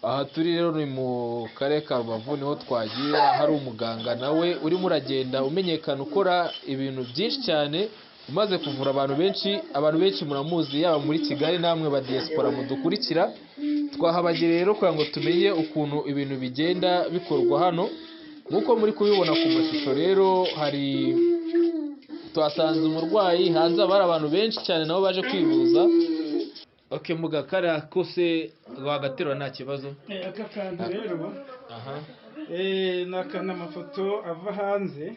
Aha turi rero ni mu karere ka Rubavu, niho twagiye hari umuganga nawe urimo uragenda umenyekana ukora ibintu byinshi cyane, umaze kuvura abantu benshi muramuzi, yaba muri Kigali namwe ba diaspora mudukurikira. Twahabagiriye rero kugira ngo tumenye ukuntu ibintu bigenda bikorwa hano. Nkuko muri kubibona ku mashusho rero, hari twasanze umurwayi hanze, abari abantu benshi cyane nabo baje kwivuza. Okay, mugakara kose wagaterwa nta kibazo. Aka kantu rero nakana amafoto ava hanze,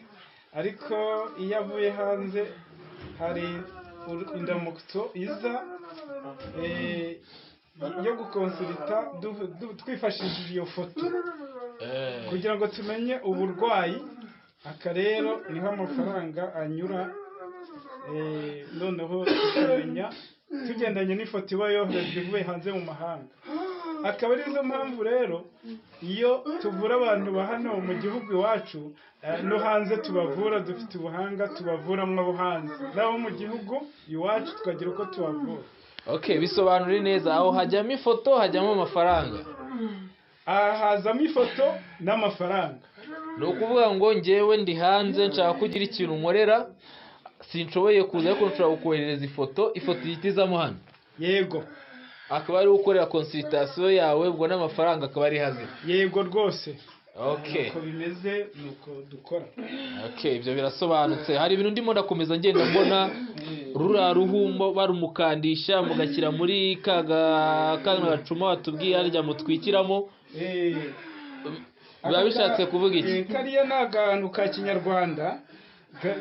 ariko iyo avuye hanze hari indamutso iza yo gukonsulta twifashishije iyo foto kugira ngo tumenye uburwayi. Aka rero niho amafaranga anyura, noneho tukamenya tugendanye n'ifoto iba yoherejwe ivuye hanze mu mahanga. Akaba arizo mpamvu rero iyo tuvura abantu ba hano mu gihugu iwacu no hanze tubavura, dufite ubuhanga tubavuramwo abo hanze, nabo mu gihugu iwacu tukagira uko tubavura. Okay, bisobanure neza, aho hajyamo ifoto hajyamo amafaranga? Hazamo ifoto n'amafaranga. Ni ukuvuga ngo njyewe ndi hanze nshaka kugira ikintu nkorera, sinshoboye kuza ariko nshobora kukoherereza ifoto yitizamo hano? Yego. Akaba ari ukorera consultation yawe, ubwo n'amafaranga akaba ari hazira? Yego rwose. Okay. Uko bimeze nuko dukora. Okay, ibyo birasobanutse. Hari ibintu ndimo ndakomeza ngenda mbona rura ruhumbo barumukandisha mugashyira muri kana gacuma watubwiye harya mutwikiramo. Biba bishatse kuvuga iki? Kariya ni akantu ka Kinyarwanda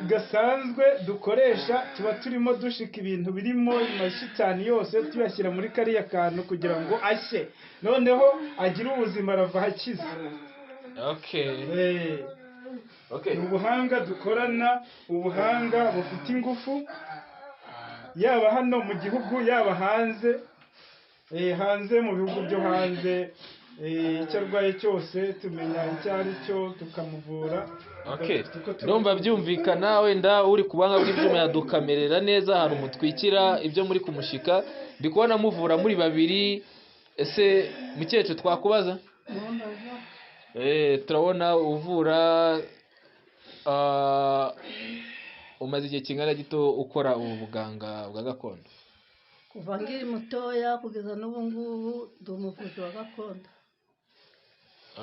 gasanzwe dukoresha, tuba turimo dushika ibintu birimo amashitani yose tuyashyira muri kariya kantu kugira ngo ashye, noneho agire ubuzima arava hakiza. Okay. Okay. Ubuhanga dukorana, ubuhanga bufite ingufu, yaba hano mu gihugu yaba hanze, hanze mu bihugu byo hanze. Icyo arwaye cyose tumenya icyo ari cyo tukamuvura. Okay, ndumva byumvikana. Wenda uri kubanga bw'ibyuma yadukamerera neza, hari umutwikira ibyo muri kumushika. Ndi kubona muvura muri babiri. Ese mukecuru twakubaza? Turabona uvura, umaze igihe kingana gito ukora ubu buganga bwa gakondo? Kuva ngiri mutoya kugeza n'ubu ngubu ndi umuvuzi wa gakondo.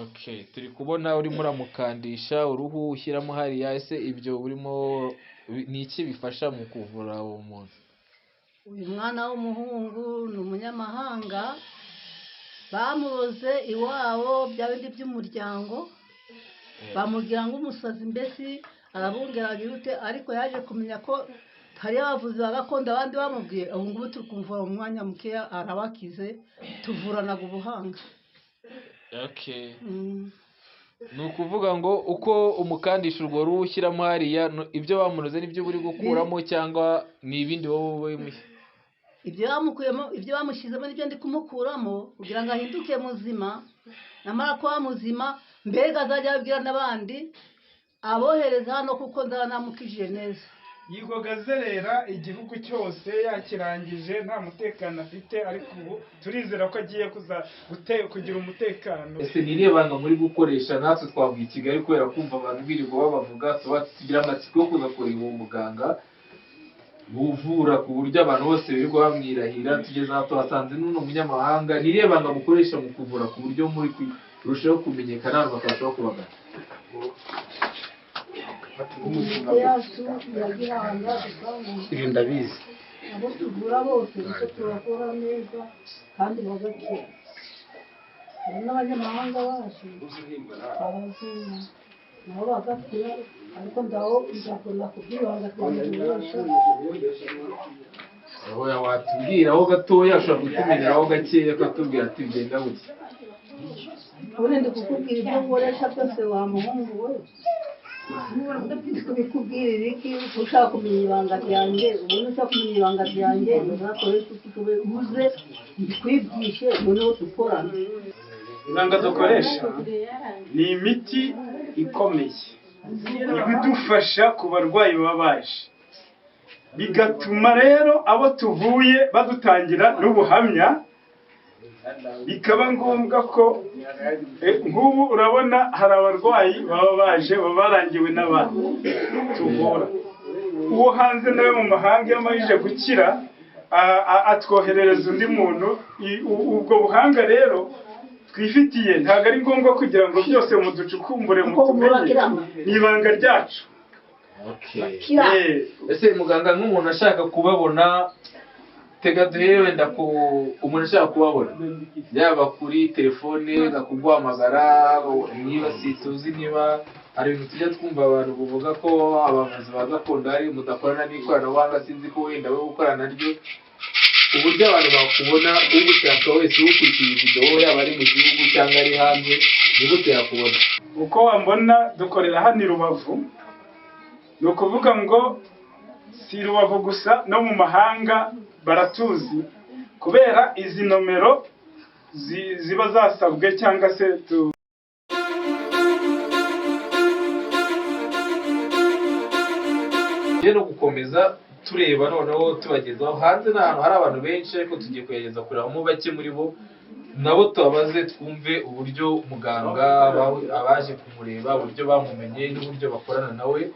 Okay, turi kubona urimo uramukandisha uruhu ushyiramo hariya. Ese ibyo urimo ni iki bifasha mu kuvura uwo muntu? Uyu mwana w'umuhungu ni umunyamahanga, bamuroze iwabo bya bindi by'umuryango, bamubwira ngo umusazi, mbese arabungeraga irute, ariko yaje kumenya ko hari abavuzi ba gakondo abandi bamubwiye. Ubu ngubu turi kumuvura mu mwanya mukeya arabakize, tuvuranaga ubuhanga. Okay. Ni ukuvuga ngo uko umukandisha urwo ruhu ushyiramo hariya, ibyo bamuroze nibyo buri gukuramo cyangwa ni ibindi wowe mushya? Ibyo bamukuyemo, ibyo bamushyizemo nibyo ndi kumukuramo kugira ngo ahinduke muzima. Namara kuba muzima mbega azajya abwira n'abandi, abohereza hano kuko ndanamukije neza. Yigoga azerera igihugu cyose yakirangije, nta mutekano afite, ariko ubu turizera ko agiye kugira umutekano. Ese niriye banga muri gukoresha natwe twavuye i Kigali kubera kumva abantu birirwa babavuga, tugira amatsiko yo kuza kureba uwo muganga buvura ku buryo abantu bose birirwa bamwirahira. Tugeze aha tuhasanze n'uno munyamahanga. Niriye banga mukoresha mu kuvura ku buryo muri kurushaho kumenyekana abantu bakarushaho kubagana? Ibi ndabizi. Abo tuvura bose nicyo tubakora neza kandi bagakira. Hari n'abanyamahanga baje abazungu nabo bagakira, ariko ndaho nzakunda kubwibanga twamukoresha. Watubwira aho gatoya, ushobora kutumeneraho gakeya ukatubwira ati bigenda gutya? Ubundi ndi kukubwira ibyo nkoresha byose wa muhungu we. Kubikubwira iki? Ushaka kumenya ibanga ryanjye, ubundi ushaka kumenya ibanga ryanjye uzakoresha uko ubuze twibwishe, noneho dukorana. Ibanga dukoresha ni imiti ikomeye ibidufasha ku barwayi baba baje, bigatuma rero abo tuvuye badutangira n'ubuhamya bikaba ngombwa ko nk'ubu urabona hari abarwayi baba baje baba barangiwe n'abantu tuvura, uwo hanze nawe mu mahanga iyo amajije gukira atwoherereza undi muntu. Ubwo buhanga rero twifitiye ntabwo ari ngombwa kugira ngo byose muducukumbure mutumenye, ni ibanga ryacu. Ese muganga nk'umuntu ashaka kubabona, tega duhere wenda ku umuntu ashaka kubabona yaba kuri telefone akaguhamagara, niba situzi niba hari ibintu tujya twumva abantu bavuga ko abavuzi ba gakondo ari mudakorana n'ikoranabuhanga, sinzi ko wenda we gukorana naryo, uburyo abantu bakubona ugushaka wese ukurikiye video yaba ari mu gihugu cyangwa ari hanze ni gute yakubona? Uko wambona dukorera hano i Rubavu, ni ukuvuga ngo si Rubavu gusa no mu mahanga baratuzi kubera izi nomero ziba zasabwe cyangwa se no gukomeza tureba noneho tubagezaho hanze n'ahantu hari abantu benshi, ariko tugiye kuyageza kureba mu bake muri bo nabo tubabaze twumve uburyo muganga abaje kumureba uburyo bamumenye n'uburyo bakorana nawe.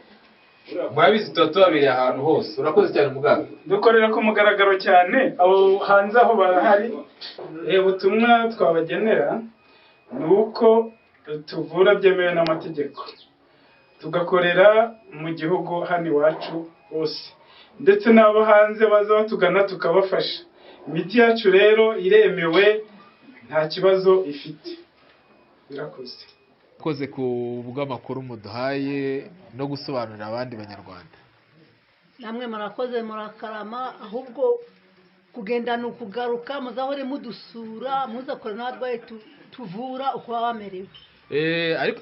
Murabizi tuba tubabereye ahantu hose. Urakoze cyane muganga. Dukorera ku mugaragaro cyane, abo hanze aho barahari. Ubutumwa twabagenera ni uko tuvura byemewe n'amategeko, tugakorera mu gihugu hano iwacu hose, ndetse n'abo hanze baza batugana tukabafasha. Imiti yacu rero iremewe, nta kibazo ifite. Birakoze. Koze ku bw'amakuru muduhaye no gusobanurira abandi banyarwanda. Namwe murakoze murakarama, ahubwo kugenda ni ukugaruka, muzahore mudusura, muzakora n'abarwayi tuvura uko baba bamerewe. Ariko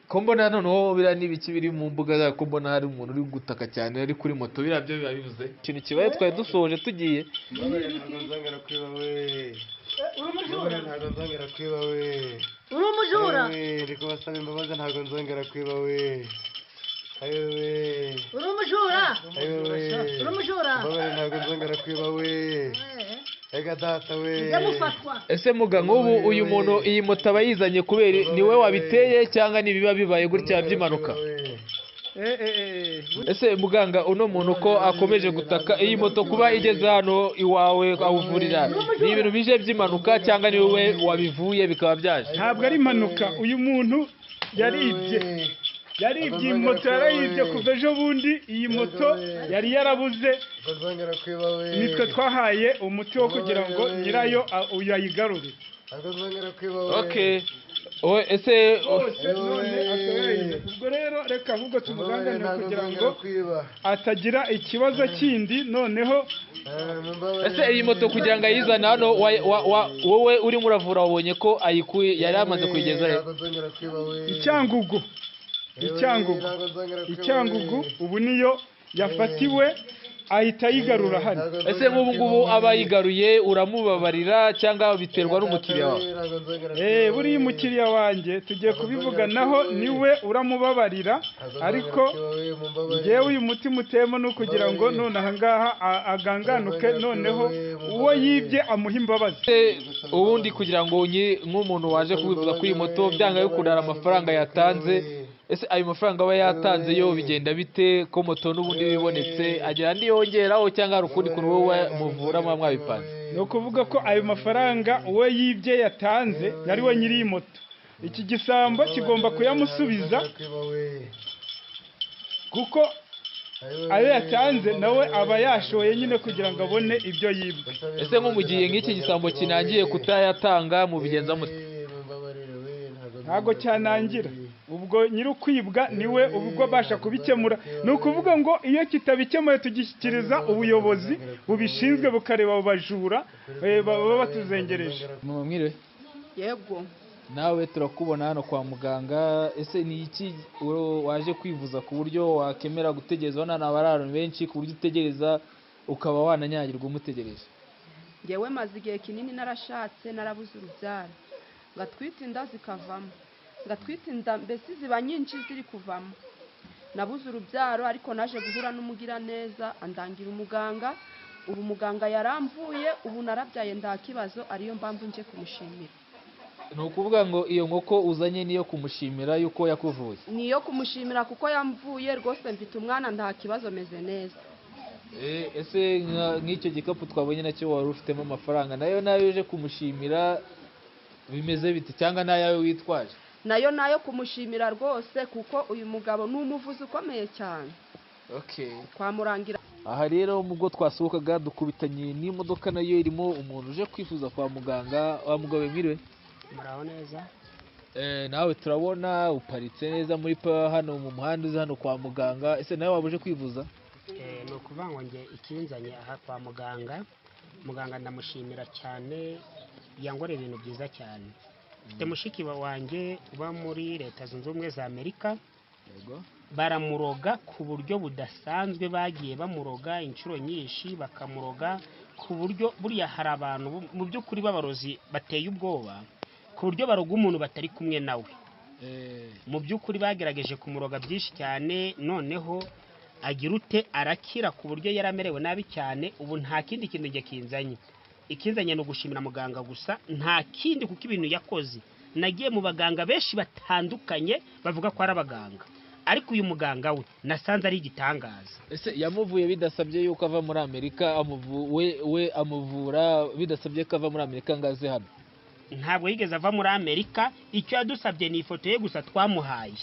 ko mbona noneho biriya n'ibiki biri mu mbuga zayo, ko mbona hari umuntu uri gutaka cyane ari kuri moto, biriya byo biba bivuze ikintu kibaye twari dusoje tugiye. Uri umujura? Riko basaba imbabazi ntabwo nzongera kwiba we. Uri umujura? Uri umujura? Ntabwo nzongera kwiba we. Ega data we. Ese muga nk'ubu uyu muntu iyi moto aba yizanye kubera niwe wabiteye cyangwa nibiba bibaye gutya by'impanuka? Ese muganga uno muntu ko akomeje gutaka iyi moto kuba igeze hano iwawe awuvurira, ni ibintu bije by'impanuka cyangwa ni wowe wabivuye bikaba byaje? Ntabwo ari impanuka, uyu muntu yaribye iyi moto, yarayibye kuva ejo bundi. Iyi moto yari yarabuze, nitwe twahaye umuti wo kugira ngo nyirayo uyayigarure. Okay. Ese ubwo rero reka ahubwo tumuganganire kugira ngo atagira ikibazo kindi. Noneho ese iyi moto kugira ngo ayizane hano wowe urimo uravura wabonye ko ayikuye, yari amaze kuyigeza he? Icyangugu ubu niyo yafatiwe, ahita ayigarura hano. Ese nk'ubu ngubu aba yigaruye uramubabarira cyangwa biterwa n'umukiriya wawe? Buriya umukiriya wanjye tugiye kubivuganaho, niwe uramubabarira, ariko ngewe uyu muti mutemo ni ukugira ngo none aha ngaha aganganuke, noneho uwo yibye amuha imbabazi. Ubundi kugira ngo nk'umuntu waje kubivuza kuri iyi moto byanga bikundana amafaranga yatanze, ese ayo mafaranga aba yatanze yo bigenda bite ko moto n'ubundi bibonetse agira andi yongeraho cyangwa hari ukundi kuntu wowe muvura muba mwabipanze? Ni ukuvuga ko ayo mafaranga uwo yibye yatanze yari we nyiri iyi moto, iki gisambo kigomba kuyamusubiza kuko ayo yatanze nawe aba yashoye nyine kugira ngo abone ibyo yibwe. Ese nko mu gihe nk'iki gisambo kinangiye kutayatanga mubigenza mute? Ntabwo cyanangira, ubwo nyiri ukwibwa niwe ubwo abasha kubikemura. Ni ukuvuga ngo iyo kitabikemuye tugishyikiriza ubuyobozi bubishinzwe bukareba abo bajura baba batuzengereje. Mwiriwe. Yego. Nawe turakubona hano kwa muganga. Ese ni iki waje kwivuza ku buryo wakemera gutegereza? Hano abantu benshi ku buryo utegereza ukaba wananyagirwa umutegereje. Ngewe maze igihe kinini narashatse, narabuze urubyaro, ngatwita inda zikavamo, ngatwita inda mbese ziba nyinshi ziri kuvamo. Nabuze urubyaro, ariko naje guhura n'umugira neza andangira umuganga ubu muganga yaramvuye ubu narabyaye nta kibazo ariyo mpamvu nje kumushimira. ni ukuvuga ngo iyo nkoko uzanye niyo kumushimira yuko yakuvuye? Niyo kumushimira kuko yamvuye rwose, mfite umwana nta kibazo, meze neza. Ese nk'icyo gikapu twabonye nacyo wari ufitemo amafaranga, nayo uje kumushimira bimeze bite, cyangwa nayawe witwaje? Nayo kumushimira rwose kuko uyu mugabo ni umuvuzi ukomeye cyane. Twamurangira. Aha rero mubwo twasohokaga dukubitanye n'imodoka nayo irimo umuntu uje kwifuza kwa muganga. Wa mugabo mwiriwe? Muraho neza. Nawe turabona uparitse neza muri hano mu muhanda uza hano kwa muganga. Ese nawe waba uje kwivuza? Ni ukuvuga ngo njye ikinzanye aha kwa muganga, muganga ndamushimira cyane, yankoreye ibintu byiza cyane. Mfite mushiki wanjye uba muri Leta Zunze Ubumwe za Amerika, baramuroga ku buryo budasanzwe, bagiye bamuroga inshuro nyinshi, bakamuroga ku buryo buriya hari abantu mu by'ukuri b'abarozi bateye ubwoba, ku buryo baroga umuntu batari kumwe nawe. Mu by'ukuri bagerageje kumuroga byinshi cyane, noneho agira ute arakira ku buryo yaramerewe nabi cyane. Ubu nta kindi kintu njye kinzanye, ikinzanye ni ugushimira muganga gusa, nta kindi, kuko ibintu yakoze. Nagiye mu baganga benshi batandukanye bavuga ko ari abaganga, ariko uyu muganga we nasanze ari igitangaza. Ese yamuvuye bidasabye yuko ava muri Amerika? We amuvura bidasabye ko ava muri Amerika ngaze hano? Ntabwo yigeze ava muri Amerika, icyo yadusabye ni ifoto ye gusa twamuhaye.